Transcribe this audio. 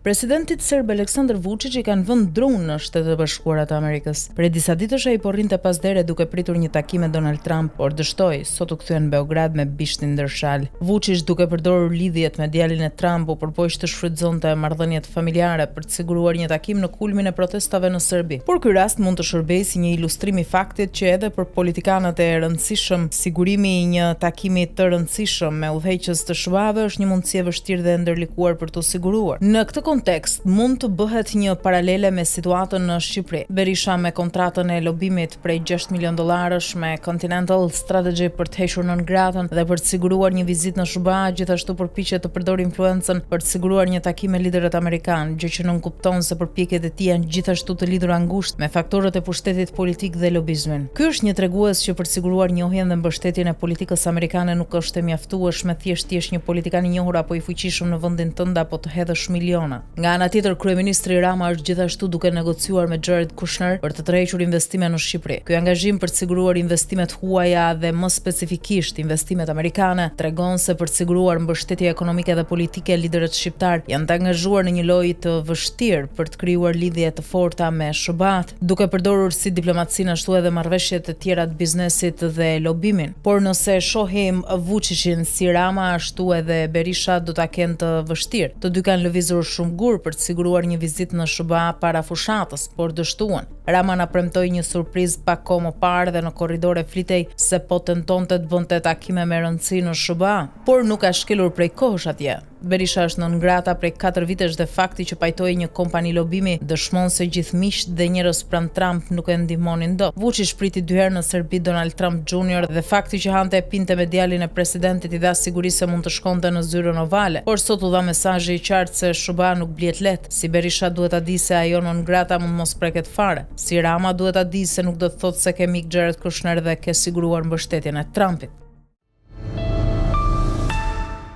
Presidentit serb Aleksandar Vučić i kanë vënë dron në Shtetet e Bashkuara të Amerikës. Prej disa ditësh ai po rrinte pas dere duke pritur një takim me Donald Trump, por dështoi sot u kthye në Beograd me bishtin ndërshal. Vučić, duke përdorur lidhjet me djalin e Trump, u përpoq të shfrytëzonte marrëdhëniet familjare për të siguruar një takim në kulmin e protestave në Serbi. Por ky rast mund të shërbejë si një ilustrim i faktit që edhe për politikanët e rëndësishëm, sigurimi i një takimi të rëndësishëm me udhëheqës të SBA-ve është një mundësi e vështirë dhe ndërlikuar për të siguruar. Në këtë kontekst mund të bëhet një paralele me situatën në Shqipëri. Berisha me kontratën e lobimit prej $6 milion me Continental Strategy për të hequr nën gratën dhe për të siguruar një vizitë në SBA, gjithashtu përpiqet të përdorë influencën për të siguruar një takim me liderët amerikanë, gjë që nuk kupton se përpjekjet e tij janë gjithashtu të lidhura ngushtë me faktorët e pushtetit politik dhe lobizmin. Ky është një tregues që për të siguruar njohjen dhe mbështetjen e politikës amerikane nuk është e mjaftueshme thjesht të jesh një politikan i njohur apo i fuqishëm në vendin tënd apo të hedhësh miliona. Nga ana tjetër, kryeministri Rama është gjithashtu duke negociuar me Jared Kushner për të tërhequr investime në Shqipëri. Ky angazhim për të siguruar investimet huaja dhe më specifikisht investimet amerikane tregon se për të siguruar mbështetje ekonomike dhe politike, liderët shqiptar janë të angazhuar në një lojë të vështirë për të krijuar lidhje të forta me SBA-t, duke përdorur si diplomacinë ashtu edhe marrëveshjet e tjera të biznesit dhe lobimin. Por nëse shohim Vučićin si Rama, ashtu edhe Berisha do ta kenë të vështirë. Të dy kanë lëvizur shumë gur për të siguruar një vizitë në SBA para fushatës, por dështuan. Rama na premtoi një surprizë pak kohë më parë dhe në korridore flitej se po tentonte të bënte takime me rëndësi në SBA, por nuk ka shkelur prej kohësh atje. Berisha është nën grata prej 4 vitesh dhe fakti që pajtoi një kompani lobimi dëshmon se gjithë miqt dhe njerëz pranë Trump nuk e ndihmonin dot. Vučić priti 2 herë në Serbi Donald Trump Jr. dhe fakti që hante e pinte me djalin e presidentit i dha siguri se mund të shkonte në zyrën ovale, por sot u dha mesazhi i qartë se SBA nuk blihet lehtë. Si Berisha duhet ta di se ajo nën grata mund mos preket fare. Si Rama duhet ta di se nuk do të thotë se ke mik Jared Kushner dhe ke siguruar mbështetjen e Trumpit.